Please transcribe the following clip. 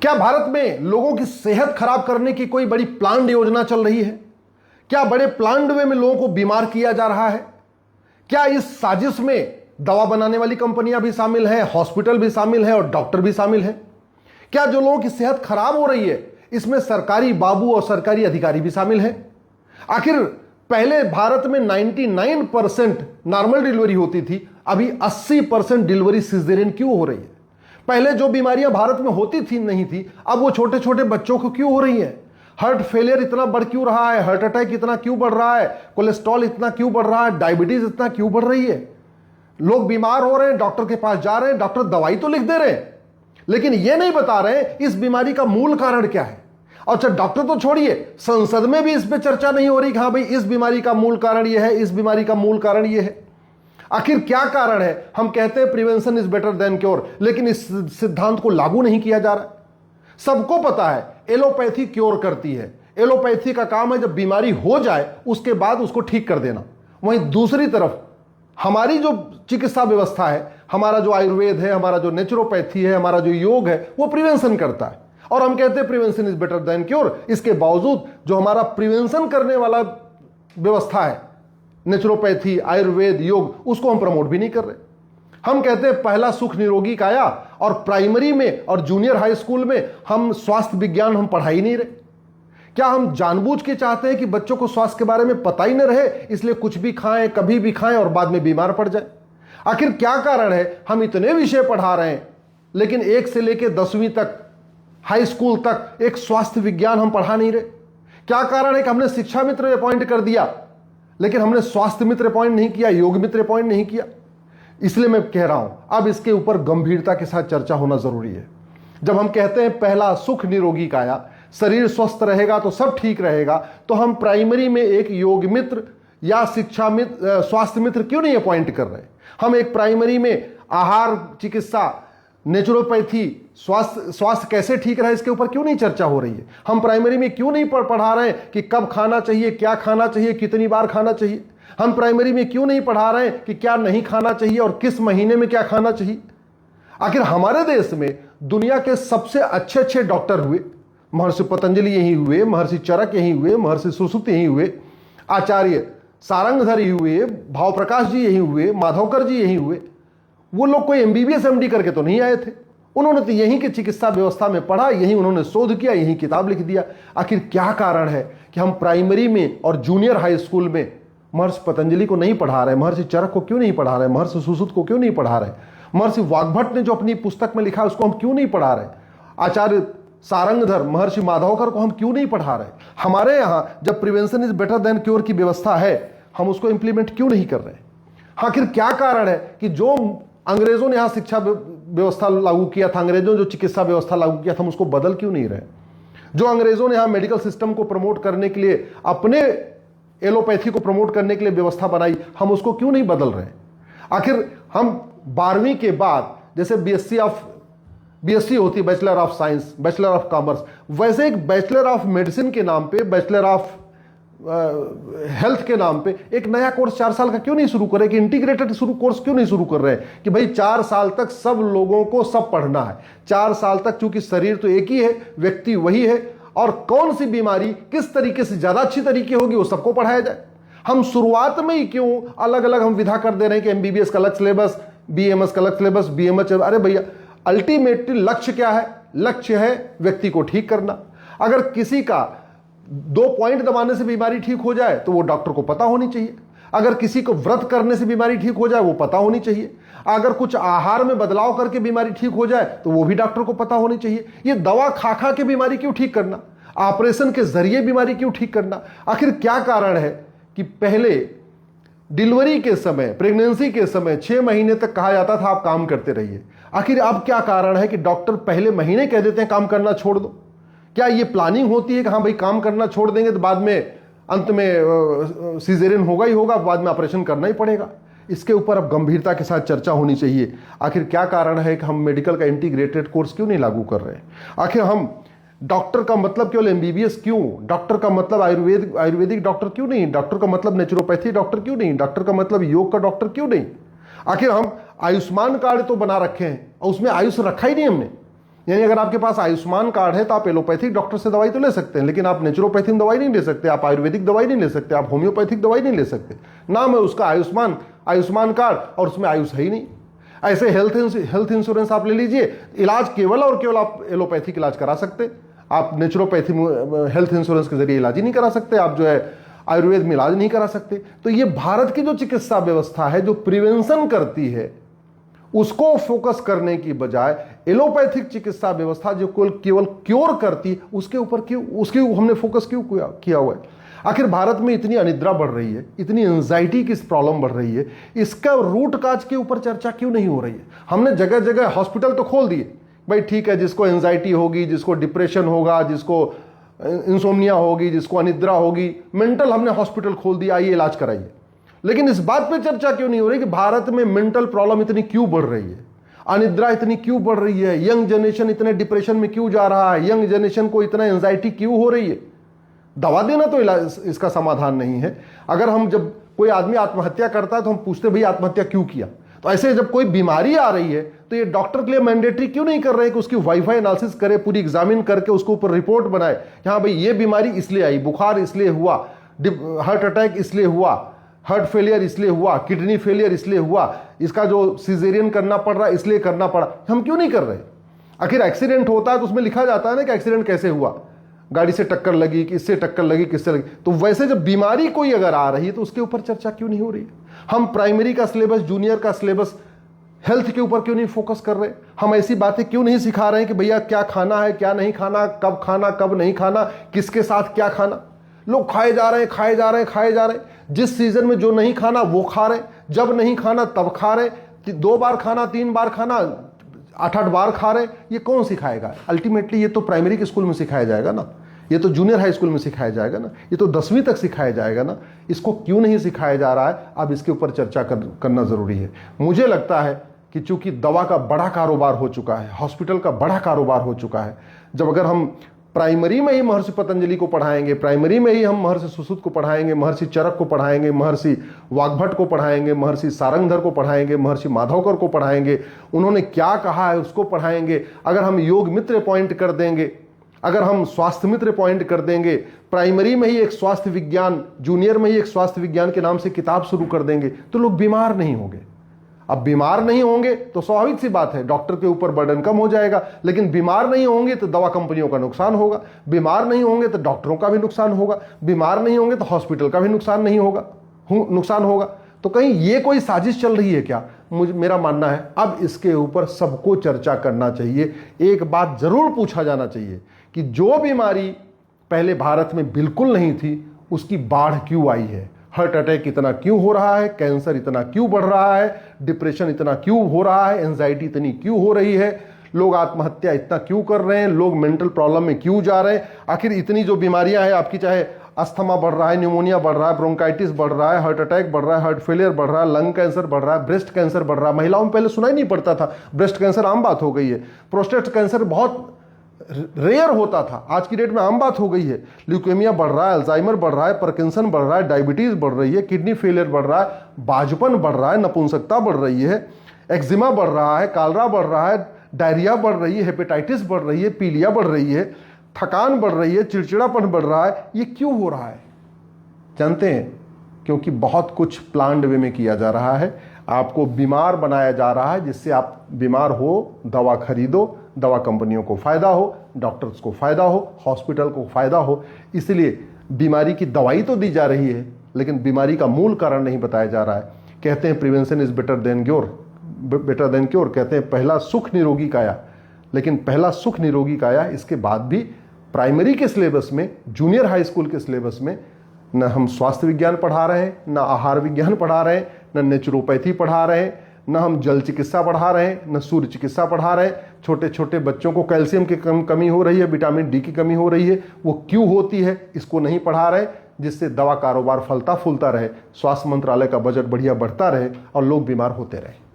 क्या भारत में लोगों की सेहत खराब करने की कोई बड़ी प्लान्ड योजना चल रही है? क्या बड़े प्लान्ड वे में लोगों को बीमार किया जा रहा है? क्या इस साजिश में दवा बनाने वाली कंपनियां भी शामिल हैं, हॉस्पिटल भी शामिल हैं और डॉक्टर भी शामिल हैं? क्या जो लोगों की सेहत खराब हो रही है इसमें सरकारी बाबू और सरकारी अधिकारी भी शामिल हैं? आखिर पहले भारत में 99% नॉर्मल डिलीवरी होती थी, अभी 80% डिलीवरी सिजेरियन क्यों हो रही है? पहले जो बीमारियां भारत में होती थी नहीं थी, अब वो छोटे छोटे बच्चों को क्यों हो रही है? हार्ट फेलियर इतना बढ़ क्यों रहा है? हार्ट अटैक इतना क्यों बढ़ रहा है? कोलेस्ट्रॉल इतना क्यों बढ़ रहा है? डायबिटीज इतना क्यों बढ़ रही है? लोग बीमार हो रहे हैं, डॉक्टर के पास जा रहे हैं, डॉक्टर दवाई तो लिख दे रहे हैं, लेकिन ये नहीं बता रहे इस बीमारी का मूल कारण क्या है। अच्छा, डॉक्टर तो छोड़िए, संसद में भी इस पे चर्चा नहीं हो रही कि हाँ भाई इस बीमारी का मूल कारण यह है, इस बीमारी का मूल कारण यह है। आखिर क्या कारण है? हम कहते हैं prevention is better than cure, लेकिन इस सिद्धांत को लागू नहीं किया जा रहा। सबको पता है एलोपैथी क्योर करती है, एलोपैथी का काम है जब बीमारी हो जाए उसके बाद उसको ठीक कर देना। वहीं दूसरी तरफ हमारी जो चिकित्सा व्यवस्था है, हमारा जो आयुर्वेद है, हमारा जो नेचुरोपैथी है, हमारा जो योग है, वो प्रिवेंशन करता है और हम कहते हैं prevention is better than cure. इसके बावजूद जो हमारा प्रिवेंशन करने वाला व्यवस्था है, नेचुरोपैथी, आयुर्वेद, योग, उसको हम प्रमोट भी नहीं कर रहे। हम कहते हैं पहला सुख निरोगी काया, और प्राइमरी में और जूनियर हाई स्कूल में हम स्वास्थ्य विज्ञान हम पढ़ा ही नहीं रहे। क्या हम जानबूझ के चाहते हैं कि बच्चों को स्वास्थ्य के बारे में पता ही न रहे, इसलिए कुछ भी खाएं, कभी भी खाएं और बाद में बीमार पड़ जाए? आखिर क्या कारण है? हम इतने विषय पढ़ा रहे हैं लेकिन 1 से लेकर 10वीं तक, हाई स्कूल तक एक स्वास्थ्य विज्ञान हम पढ़ा नहीं रहे। क्या कारण है कि हमने शिक्षा मित्र अपॉइंट कर दिया लेकिन हमने स्वास्थ्य मित्र अपॉइंट नहीं किया, योग मित्र अपॉइंट नहीं किया? इसलिए मैं कह रहा हूं अब इसके ऊपर गंभीरता के साथ चर्चा होना जरूरी है। जब हम कहते हैं पहला सुख निरोगी काया, शरीर स्वस्थ रहेगा तो सब ठीक रहेगा, तो हम प्राइमरी में एक योग मित्र या शिक्षा मित्र, स्वास्थ्य मित्र क्यों नहीं अपॉइंट कर रहे? हम एक प्राइमरी में आहार चिकित्सा, नेचुरोपैथी, स्वास्थ्य कैसे ठीक रहे, इसके ऊपर क्यों नहीं चर्चा हो रही है? हम प्राइमरी में क्यों नहीं पढ़ा रहे हैं कि कब खाना चाहिए, क्या खाना चाहिए, कितनी बार खाना चाहिए? हम प्राइमरी में क्यों नहीं पढ़ा रहे हैं कि क्या नहीं खाना चाहिए और किस महीने में क्या खाना चाहिए? आखिर हमारे देश में दुनिया के सबसे अच्छे अच्छे डॉक्टर हुए, महर्षि पतंजलि यही हुए, महर्षि चरक यही हुए, महर्षि सुश्रुत यही हुए, आचार्य सारंगधर यही हुए, भाव प्रकाश जी यही हुए, माधवकर जी यही हुए। वो लोग कोई एमबीबीएस एमडी करके तो नहीं आए थे, उन्होंने तो यहीं की चिकित्सा व्यवस्था में पढ़ा, यहीं उन्होंने शोध किया, यहीं किताब लिख दिया। आखिर क्या कारण है कि हम प्राइमरी में और जूनियर हाई स्कूल में महर्षि पतंजलि को नहीं पढ़ा रहे, महर्षि चरक को क्यों नहीं पढ़ा रहे, महर्षि सुश्रुत को क्यों नहीं पढ़ा रहे, महर्षि वाग्भट ने जो अपनी पुस्तक में लिखा उसको हम क्यों नहीं पढ़ा रहे, आचार्य सारंगधर, महर्षि माधवकर को हम क्यों नहीं पढ़ा रहे? हमारे यहां जब prevention is better than cure की व्यवस्था है, हम उसको इंप्लीमेंट क्यों नहीं कर रहे? आखिर क्या कारण है कि जो अंग्रेजों ने यहां शिक्षा व्यवस्था लागू किया था, अंग्रेजों ने जो चिकित्सा व्यवस्था लागू किया था, हम उसको बदल क्यों नहीं रहे? जो अंग्रेजों ने यहां मेडिकल सिस्टम को प्रमोट करने के लिए, अपने एलोपैथी को प्रमोट करने के लिए व्यवस्था बनाई, हम उसको क्यों नहीं बदल रहे? आखिर हम 12वीं के बाद जैसे बीएससी होती है, bachelor of science, bachelor of commerce, वैसे एक बैचलर ऑफ मेडिसिन के नाम पे, बैचलर ऑफ हेल्थ के नाम पे एक नया कोर्स 4 साल का क्यों नहीं शुरू करें? कि इंटीग्रेटेड कोर्स क्यों नहीं शुरू कर रहे हैं कि भाई 4 साल तक सब लोगों को सब पढ़ना है। 4 साल तक, चूंकि शरीर तो एक ही है, व्यक्ति वही है, और कौन सी बीमारी किस तरीके से ज्यादा अच्छी तरीके होगी वो सबको पढ़ाया जाए। हम शुरुआत में ही क्यों अलग अलग हम विधा कर दे रहे हैं कि एमबीबीएस का अलग सिलेबस, बीएमएस का अलग सिलेबस, बीएमएच? अरे भैया, अल्टीमेटली लक्ष्य क्या है? लक्ष्य है व्यक्ति को ठीक करना। अगर किसी का 2 पॉइंट दबाने से बीमारी ठीक हो जाए तो वो डॉक्टर को पता होनी चाहिए। अगर किसी को व्रत करने से बीमारी ठीक हो जाए वो पता होनी चाहिए। अगर कुछ आहार में बदलाव करके बीमारी ठीक हो जाए तो वो भी डॉक्टर को पता होनी चाहिए। ये दवा खा खा के बीमारी क्यों ठीक करना? ऑपरेशन के जरिए बीमारी क्यों ठीक करना? आखिर क्या कारण है कि पहले डिलीवरी के समय, प्रेगनेंसी के समय 6 महीने तक कहा जाता था आप काम करते रहिए, आखिर अब क्या कारण है कि डॉक्टर पहले महीने कह देते हैं काम करना छोड़ दो? क्या ये प्लानिंग होती है कि हाँ भाई काम करना छोड़ देंगे तो बाद में अंत में सीजेरियन होगा ही होगा, बाद में ऑपरेशन करना ही पड़ेगा? इसके ऊपर अब गंभीरता के साथ चर्चा होनी चाहिए। आखिर क्या कारण है कि हम मेडिकल का इंटीग्रेटेड कोर्स क्यों नहीं लागू कर रहे हैं? आखिर हम डॉक्टर का मतलब केवल एमबीबीएस क्यों? डॉक्टर का मतलब आयुर्वेदिक डॉक्टर क्यों नहीं? डॉक्टर का मतलब नेचुरोपैथी डॉक्टर क्यों नहीं? डॉक्टर का मतलब योग का डॉक्टर क्यों नहीं? आखिर हम आयुष्मान कार्ड तो बना रखे हैं और उसमें आयुष रखा ही नहीं हमने। यानी अगर आपके पास आयुष्मान कार्ड है तो आप एलोपैथिक डॉक्टर से दवाई तो ले सकते हैं, लेकिन आप नेचुरोपैथी में दवाई नहीं ले सकते, आप आयुर्वेदिक दवाई नहीं ले सकते, आप होम्योपैथिक दवाई नहीं ले सकते। नाम है उसका आयुष्मान कार्ड और उसमें आयुष है ही नहीं। ऐसे हेल्थ इंश्योरेंस आप ले लीजिए, इलाज केवल और केवल आप एलोपैथिक इलाज करा सकते, आप नेचुरोपैथी हेल्थ इंश्योरेंस के जरिए इलाज ही नहीं करा सकते, आप जो है आयुर्वेद में इलाज नहीं करा सकते। तो ये भारत की जो चिकित्सा व्यवस्था है जो प्रिवेंशन करती है उसको फोकस करने की बजाय एलोपैथिक चिकित्सा व्यवस्था जो केवल क्योर करती उसके ऊपर हमने फोकस क्यों किया हुआ है। आखिर भारत में इतनी अनिद्रा बढ़ रही है, इतनी एंजाइटी की प्रॉब्लम बढ़ रही है, इसका रूट काज के ऊपर चर्चा क्यों नहीं हो रही है। हमने जगह जगह हॉस्पिटल तो खोल दिए, भाई ठीक है, जिसको एंजाइटी होगी, जिसको डिप्रेशन होगा, जिसको इंसोम्निया होगी, जिसको अनिद्रा होगी, मेंटल हमने हॉस्पिटल खोल दिया, आइए इलाज कराइए। लेकिन इस बात पे चर्चा क्यों नहीं हो रही कि भारत में मेंटल प्रॉब्लम इतनी क्यों बढ़ रही है, अनिद्रा इतनी क्यों बढ़ रही है, यंग जनरेशन इतने डिप्रेशन में क्यों जा रहा है, यंग जनरेशन को इतना एंजाइटी क्यों हो रही है। दवा देना तो इसका समाधान नहीं है। अगर हम जब कोई आदमी आत्महत्या करता है तो हम पूछते भाई आत्महत्या क्यों किया। तो ऐसे जब कोई बीमारी आ रही है तो ये डॉक्टर के लिए मैंडेटरी क्यों नहीं कर रहे हैं कि उसकी वाईफाई एनालिसिस करे, पूरी एग्जामिन करके उसको ऊपर रिपोर्ट बनाए कि हाँ भाई ये बीमारी इसलिए आई, बुखार इसलिए हुआ, हार्ट अटैक इसलिए हुआ, हार्ट फेलियर इसलिए हुआ, किडनी फेलियर इसलिए हुआ, इसका जो सिजेरियन करना पड़ रहा है इसलिए करना पड़ा। हम क्यों नहीं कर रहे। आखिर एक्सीडेंट होता है तो उसमें लिखा जाता है ना कि एक्सीडेंट कैसे हुआ, गाड़ी से टक्कर लगी, किससे टक्कर लगी, किससे लगी। तो वैसे जब बीमारी कोई अगर आ रही है तो उसके ऊपर चर्चा क्यों नहीं हो रही है। हम प्राइमरी का सिलेबस, जूनियर का सिलेबस हेल्थ के ऊपर क्यों नहीं फोकस कर रहे। हम ऐसी बातें क्यों नहीं सिखा रहे हैं कि भैया क्या खाना है, क्या नहीं खाना, कब नहीं खाना, किसके साथ क्या खाना। लोग खाए जा रहे हैं। जिस सीजन में जो नहीं खाना वो खा रहे, जब नहीं खाना तब खा रहे, 2 बार खाना, 3 बार खाना, 8-8 बार खा रहे। ये कौन सिखाएगा। अल्टीमेटली ये तो प्राइमरी के स्कूल में सिखाया जाएगा ना, ये तो जूनियर हाई स्कूल में सिखाया जाएगा ना, ये तो 10वीं तक सिखाया जाएगा ना। इसको क्यों नहीं सिखाया जा रहा है, अब इसके ऊपर चर्चा करना जरूरी है। मुझे लगता है कि चूंकि दवा का बड़ा कारोबार हो चुका है, हॉस्पिटल का बड़ा कारोबार हो चुका है, जब अगर हम प्राइमरी में ही महर्षि पतंजलि को पढ़ाएंगे, प्राइमरी में ही हम महर्षि सुश्रुत को पढ़ाएंगे, महर्षि चरक को पढ़ाएंगे, महर्षि वाग्भट को पढ़ाएंगे, महर्षि सारंगधर को पढ़ाएंगे, महर्षि माधवकर को पढ़ाएंगे, उन्होंने क्या कहा है उसको पढ़ाएंगे। अगर हम योग मित्र पॉइंट कर देंगे, अगर हम स्वास्थ्य मित्र पॉइंट कर देंगे, प्राइमरी में ही एक स्वास्थ्य विज्ञान, जूनियर में ही एक स्वास्थ्य विज्ञान के नाम से किताब शुरू कर देंगे तो लोग बीमार नहीं होंगे। अब बीमार नहीं होंगे तो स्वाभाविक सी बात है डॉक्टर के ऊपर बर्डन कम हो जाएगा, लेकिन बीमार नहीं होंगे तो दवा कंपनियों का नुकसान होगा, बीमार नहीं होंगे तो डॉक्टरों का भी नुकसान होगा, बीमार नहीं होंगे तो हॉस्पिटल का भी नुकसान होगा। तो कहीं ये कोई साजिश चल रही है क्या। मेरा मानना है अब इसके ऊपर सबको चर्चा करना चाहिए। एक बात जरूर पूछा जाना चाहिए कि जो बीमारी पहले भारत में बिल्कुल नहीं थी उसकी बाढ़ क्यों आई है, हार्ट अटैक इतना क्यों हो रहा है, कैंसर इतना क्यों बढ़ रहा है, डिप्रेशन इतना क्यों हो रहा है, एंजाइटी इतनी क्यों हो रही है, लोग आत्महत्या इतना क्यों कर रहे हैं, लोग मेंटल प्रॉब्लम में क्यों जा रहे हैं। आखिर इतनी जो बीमारियां हैं आपकी, चाहे अस्थमा बढ़ रहा है, न्यूमोनिया बढ़ रहा है, ब्रोंकाइटिस बढ़ रहा है, हार्ट अटैक बढ़ रहा है, हार्ट फेलियर बढ़ रहा है, लंग कैंसर बढ़ रहा है, ब्रेस्ट कैंसर बढ़ रहा है। महिलाओं में पहले सुनाई नहीं पड़ता था, ब्रेस्ट कैंसर आम बात हो गई है, प्रोस्टेट कैंसर बहुत रेयर होता था, आज की डेट में आम बात हो गई है। ल्यूकेमिया बढ़ रहा है, अल्जाइमर बढ़ रहा है, पार्किंसन बढ़ रहा है, डायबिटीज बढ़ रही है, किडनी फेलियर बढ़ रहा है, बाजपन बढ़ रहा है, नपुंसकता बढ़ रही है, एक्जिमा बढ़ रहा है, कालरा बढ़ रहा है, डायरिया बढ़ रही है, हेपेटाइटिस बढ़ रही है, पीलिया बढ़ रही है, थकान बढ़ रही है, चिड़चिड़ापन बढ़ रहा है। ये क्यों हो रहा है जानते हैं? क्योंकि बहुत कुछ प्लान्ड वे में किया जा रहा है, आपको बीमार बनाया जा रहा है, जिससे आप बीमार हो, दवा खरीदो, दवा कंपनियों को फायदा हो, डॉक्टर्स को फायदा हो, हॉस्पिटल को फायदा हो। इसलिए बीमारी की दवाई तो दी जा रही है लेकिन बीमारी का मूल कारण नहीं बताया जा रहा है। कहते हैं prevention is better than cure, कहते हैं पहला सुख निरोगी काया, लेकिन पहला सुख निरोगी काया इसके बाद भी प्राइमरी के सिलेबस में, जूनियर हाई स्कूल के सिलेबस में न हम स्वास्थ्य विज्ञान पढ़ा रहे हैं, न आहार विज्ञान पढ़ा रहे हैं, न नेचुरोपैथी पढ़ा रहे हैं, न हम जल चिकित्सा पढ़ा रहे हैं, न सूर्य चिकित्सा पढ़ा रहे हैं। छोटे छोटे बच्चों को कैल्शियम की कमी हो रही है, विटामिन डी की कमी हो रही है, वो क्यों होती है इसको नहीं पढ़ा रहे, जिससे दवा कारोबार फलता फूलता रहे, स्वास्थ्य मंत्रालय का बजट बढ़िया बढ़ता रहे और लोग बीमार होते रहे।